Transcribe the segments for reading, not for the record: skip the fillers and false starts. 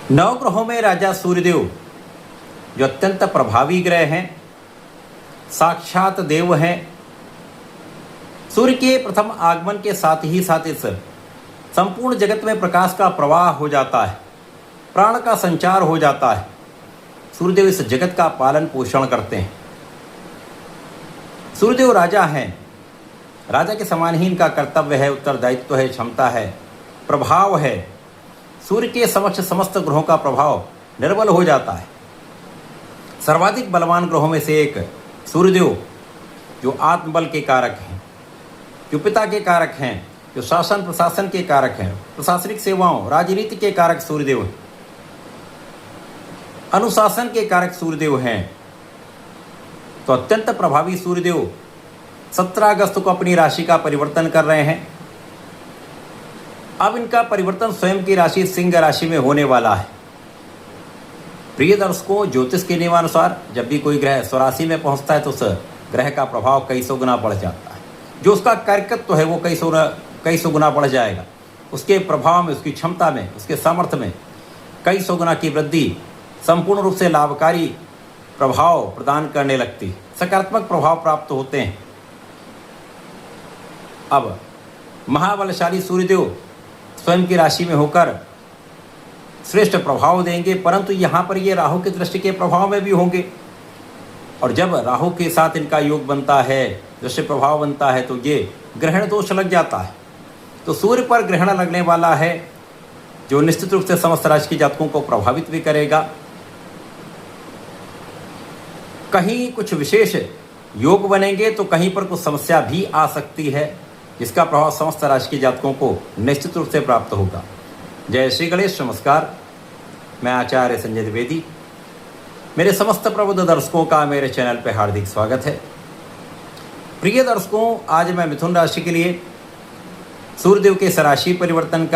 नवग्रहों में राजा सूर्यदेव जो अत्यंत प्रभावी ग्रह हैं, साक्षात देव हैं। सूर्य के प्रथम आगमन के साथ ही साथ इस संपूर्ण जगत में प्रकाश का प्रवाह हो जाता है, प्राण का संचार हो जाता है। सूर्यदेव इस जगत का पालन पोषण करते हैं। सूर्यदेव राजा हैं। राजा के समान ही इनका कर्तव्य है, उत्तरदायित्व है, क्षमता है, प्रभाव है। सूर्य के समक्ष समस्त ग्रहों का प्रभाव निर्बल हो जाता है। सर्वाधिक बलवान ग्रहों में से एक सूर्यदेव जो आत्मबल के कारक हैं, जो पिता के कारक हैं, जो शासन प्रशासन के कारक हैं, प्रशासनिक सेवाओं राजनीति के कारक सूर्यदेव हैं, अनुशासन के कारक सूर्यदेव हैं। तो अत्यंत प्रभावी सूर्यदेव 17 अगस्त को अपनी राशि का परिवर्तन कर रहे हैं। अब इनका परिवर्तन स्वयं की राशि सिंह राशि में होने वाला है। प्रिय दर्शकों, ज्योतिष के नियमानुसार जब भी कोई ग्रह स्वराशि में पहुंचता है तो उस ग्रह का प्रभाव कई सौ गुना बढ़ जाता है। जो उसका कार्यकत्व है वो कई सौ गुना बढ़ जाएगा। उसके प्रभाव में, उसकी क्षमता में, उसके सामर्थ्य में कई सौ गुना की वृद्धि संपूर्ण रूप से लाभकारी प्रभाव प्रदान करने लगती है। सकारात्मक प्रभाव प्राप्त होते हैं। अब महाबलशाली सूर्यदेव स्वयं की राशि में होकर श्रेष्ठ प्रभाव देंगे, परंतु यहाँ पर ये राहु की दृष्टि के प्रभाव में भी होंगे। और जब राहु के साथ इनका योग बनता है, दृष्टि प्रभाव बनता है, तो ये ग्रहण दोष लग जाता है। तो सूर्य पर ग्रहण लगने वाला है जो निश्चित रूप से समस्त राशि के जातकों को प्रभावित भी करेगा। कहीं कुछ विशेष योग बनेंगे तो कहीं पर कुछ समस्या भी आ सकती है, जिसका प्रभाव समस्त राशि के जातकों को निश्चित रूप से प्राप्त होगा। जय श्री गणेश। नमस्कार, मैं आचार्य संजय द्विवेदी। मेरे समस्त प्रबुद्ध दर्शकों का मेरे चैनल पर हार्दिक स्वागत है। प्रिय दर्शकों, आज मैं मिथुन राशि के लिए सूर्यदेव के राशि परिवर्तन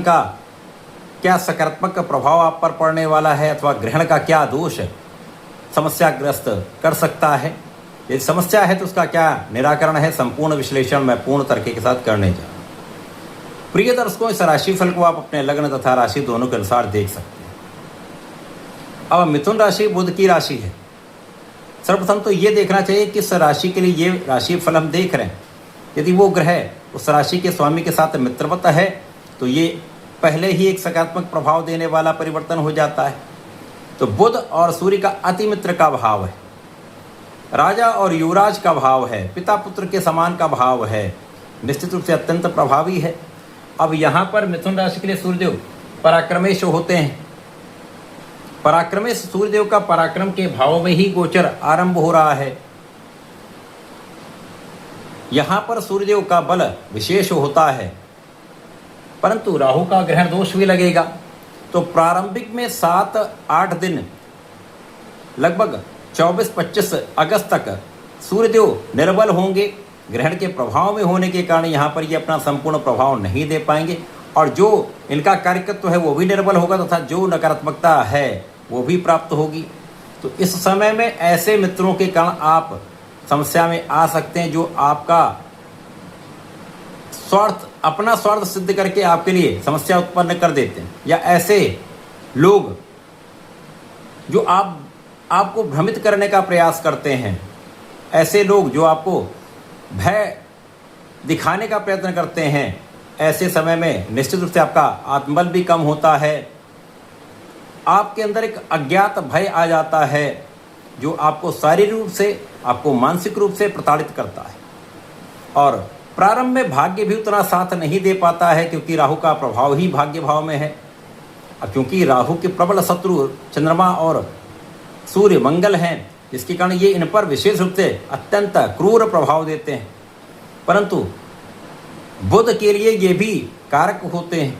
का क्या सकारात्मक प्रभाव आप पर पड़ने वाला है अथवा ग्रहण का क्या दोष समस्याग्रस्त कर सकता है, यदि समस्या है तो उसका क्या निराकरण है, संपूर्ण विश्लेषण मैं पूर्ण तरीके के साथ करने जा रहा हूँ। प्रिय दर्शकों, इस राशिफल को आप अपने लग्न तथा राशि दोनों के अनुसार देख सकते हैं। अब मिथुन राशि बुध की राशि है। सर्वप्रथम तो ये देखना चाहिए किस राशि के लिए ये राशिफल हम देख रहे हैं। यदि वो ग्रह उस राशि के स्वामी के साथ मित्रवत है तो ये पहले ही एक सकारात्मक प्रभाव देने वाला परिवर्तन हो जाता है। तो बुध और सूर्य का अति मित्र का भाव है, राजा और युवराज का भाव है, पिता पुत्र के समान का भाव है, निश्चित रूप से अत्यंत प्रभावी है। अब यहाँ पर मिथुन राशि के लिए सूर्यदेव पराक्रमेश होते हैं। पराक्रमेश सूर्यदेव का पराक्रम के भाव में ही गोचर आरंभ हो रहा है। यहाँ पर सूर्यदेव का बल विशेष होता है, परंतु राहु का ग्रहण दोष भी लगेगा। तो प्रारंभिक में 7-8 दिन, लगभग 24-25 अगस्त तक सूर्यदेव निर्बल होंगे। ग्रहण के प्रभाव में होने के कारण यहाँ पर ये अपना संपूर्ण प्रभाव नहीं दे पाएंगे और जो इनका कार्यकत्व है वो भी निर्बल होगा तथा जो नकारात्मकता है वो भी प्राप्त होगी। तो इस समय में ऐसे मित्रों के कारण आप समस्या में आ सकते हैं जो आपका अपना स्वार्थ सिद्ध करके आपके लिए समस्या उत्पन्न कर देते हैं, या ऐसे लोग जो आपको भ्रमित करने का प्रयास करते हैं, ऐसे लोग जो आपको भय दिखाने का प्रयत्न करते हैं। ऐसे समय में निश्चित रूप से आपका आत्मबल भी कम होता है। आपके अंदर एक अज्ञात भय आ जाता है जो आपको शारीरिक रूप से, आपको मानसिक रूप से प्रताड़ित करता है। और प्रारंभ में भाग्य भी उतना साथ नहीं दे पाता है क्योंकि राहु का प्रभाव ही भाग्य भाव में है। और क्योंकि राहु के प्रबल शत्रु चंद्रमा और सूर्य मंगल हैं, जिसके कारण ये इन पर विशेष रूप से अत्यंत क्रूर प्रभाव देते हैं। परंतु बुध के लिए ये भी कारक होते हैं।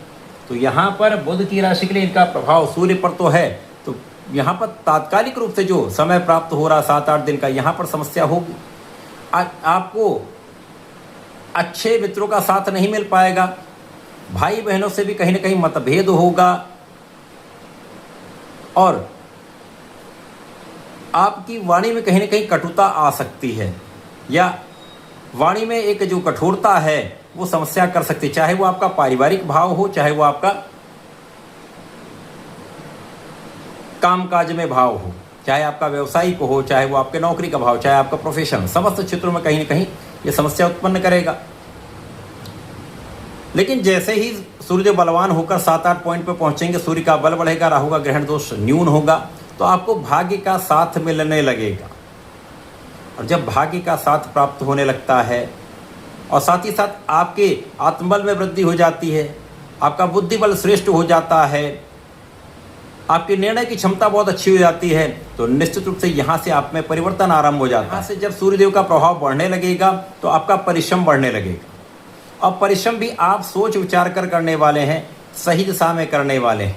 तो यहाँ पर बुध की राशि के लिए इनका प्रभाव सूर्य पर तो है, तो यहाँ पर तात्कालिक रूप से जो समय प्राप्त हो रहा 7-8 दिन का, यहाँ पर समस्या होगी। आपको अच्छे मित्रों का साथ नहीं मिल पाएगा, भाई बहनों से भी कहीं ना कहीं मतभेद होगा और आपकी वाणी में कहीं ना कहीं कटुता आ सकती है, या वाणी में एक जो कठोरता है वो समस्या कर सकती है, चाहे वो आपका पारिवारिक भाव हो, चाहे वो आपका कामकाज में भाव हो, चाहे आपका व्यवसायिक हो, चाहे वो आपके नौकरी का भाव, चाहे आपका प्रोफेशन, समस्त क्षेत्रों में कहीं ना कहीं ये समस्या उत्पन्न करेगा। लेकिन जैसे ही सूर्यदेव बलवान होकर 7-8 पॉइंट पर पहुंचेंगे, सूर्य का बल बढ़ेगा, राहु का ग्रहण दोष न्यून होगा, तो आपको भाग्य का साथ मिलने लगेगा। और जब भाग्य का साथ प्राप्त होने लगता है और साथ ही साथ आपके आत्मबल में वृद्धि हो जाती है, आपका बुद्धि बल श्रेष्ठ हो जाता है, आपकी निर्णय की क्षमता बहुत अच्छी हो जाती है, तो निश्चित रूप से यहाँ से आप में परिवर्तन आरंभ हो जाता है। यहाँ से जब सूर्यदेव का प्रभाव बढ़ने लगेगा तो आपका परिश्रम बढ़ने लगेगा। और परिश्रम भी आप सोच विचार कर करने वाले हैं, सही दिशा में करने वाले हैं।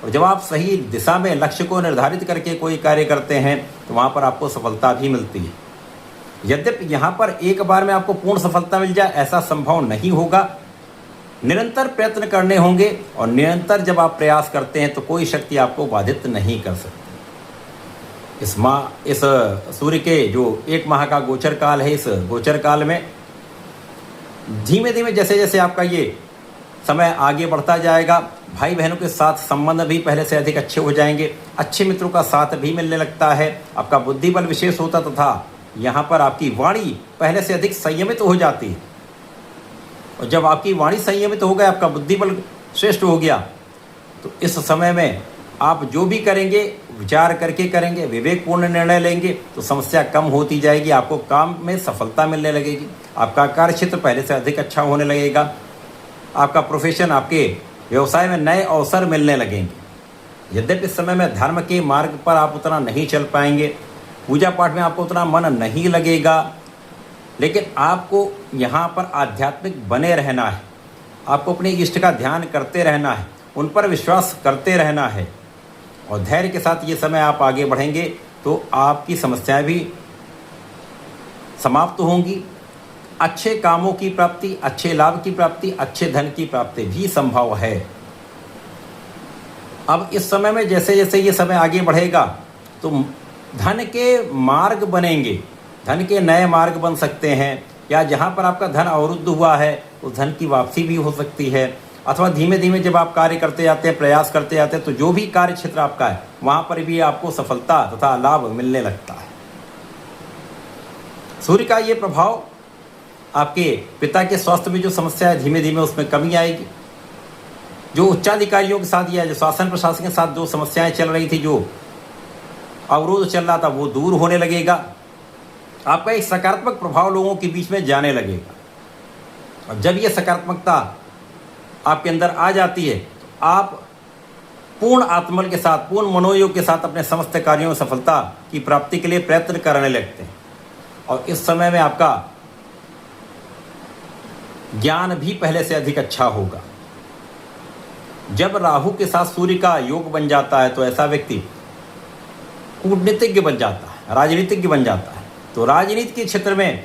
और जब आप सही दिशा में लक्ष्य को निर्धारित करके कोई कार्य करते हैं तो वहाँ पर आपको सफलता भी मिलती है। यद्यपि यहाँ पर एक बार में आपको पूर्ण सफलता मिल जाए ऐसा संभव नहीं होगा, निरंतर प्रयत्न करने होंगे। और निरंतर जब आप प्रयास करते हैं तो कोई शक्ति आपको बाधित नहीं कर सकती। इस सूर्य के जो 1 माह का गोचर काल है, इस गोचर काल में धीमे धीमे जैसे जैसे आपका ये समय आगे बढ़ता जाएगा, भाई बहनों के साथ संबंध भी पहले से अधिक अच्छे हो जाएंगे, अच्छे मित्रों का साथ भी मिलने लगता है, आपका बुद्धि बल विशेष होता तथा यहाँ पर आपकी वाणी पहले से अधिक संयमित हो जाती है। और जब आपकी वाणी संयमित हो गई, आपका बुद्धि बल श्रेष्ठ हो गया, तो इस समय में आप जो भी करेंगे विचार करके करेंगे, विवेकपूर्ण निर्णय लेंगे तो समस्या कम होती जाएगी, आपको काम में सफलता मिलने लगेगी, आपका कार्यक्षेत्र पहले से अधिक अच्छा होने लगेगा, आपका प्रोफेशन, आपके व्यवसाय में नए अवसर मिलने लगेंगे। यद्यपि इस समय में धर्म के मार्ग पर आप उतना नहीं चल पाएंगे, पूजा पाठ में आपको उतना मन नहीं लगेगा, लेकिन आपको यहाँ पर आध्यात्मिक बने रहना है, आपको अपने इष्ट का ध्यान करते रहना है, उन पर विश्वास करते रहना है और धैर्य के साथ ये समय आप आगे बढ़ेंगे तो आपकी समस्याएं भी समाप्त होंगी, अच्छे कामों की प्राप्ति, अच्छे लाभ की प्राप्ति, अच्छे धन की प्राप्ति भी संभव है। अब इस समय में जैसे जैसे ये समय आगे बढ़ेगा तो धन के मार्ग बनेंगे, धन के नए मार्ग बन सकते हैं, या जहाँ पर आपका धन अवरुद्ध हुआ है उस धन की वापसी भी हो सकती है। अथवा धीमे धीमे जब आप कार्य करते जाते हैं, प्रयास करते जाते हैं, तो जो भी कार्य क्षेत्र आपका है वहाँ पर भी आपको सफलता तथा लाभ मिलने लगता है। सूर्य का ये प्रभाव आपके पिता के स्वास्थ्य में जो समस्या है धीमे धीमे उसमें कमी आएगी। जो उच्चाधिकारियों के साथ या जो शासन प्रशासन के साथ जो समस्याएं चल रही थी, जो अवरोध चल रहा था, वो दूर होने लगेगा। आपका एक सकारात्मक प्रभाव लोगों के बीच में जाने लगेगा। और जब ये सकारात्मकता आपके अंदर आ जाती है तो आप पूर्ण आत्मबल के साथ, पूर्ण मनोयोग के साथ अपने समस्त कार्यों में सफलता की प्राप्ति के लिए प्रयत्न करने लगते हैं। और इस समय में आपका ज्ञान भी पहले से अधिक अच्छा होगा। जब राहु के साथ सूर्य का योग बन जाता है तो ऐसा व्यक्ति कूटनीतिज्ञ बन जाता है, राजनीतिज्ञ बन जाता है। तो राजनीति के क्षेत्र में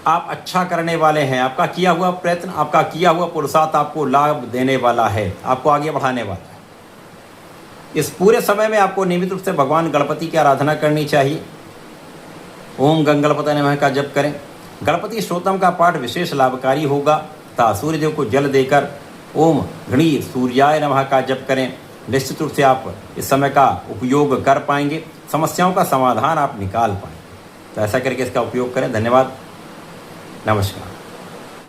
आप अच्छा करने वाले हैं, आपका किया हुआ प्रयत्न, आपका किया हुआ पुरुषार्थ आपको लाभ देने वाला है, आपको आगे बढ़ाने वाला है। इस पूरे समय में आपको नियमित रूप से भगवान गणपति की आराधना करनी चाहिए। ओम गंगणपतये नमः का जप करें। गणपति स्तोत्रम का पाठ विशेष लाभकारी होगा तथा सूर्यदेव को जल देकर ओम घृणी सूर्याय नमः का जप करें। निश्चित रूप से आप इस समय का उपयोग कर पाएंगे, समस्याओं का समाधान आप निकाल पाएंगे। तो ऐसा करके इसका उपयोग करें। धन्यवाद, नमस्कार।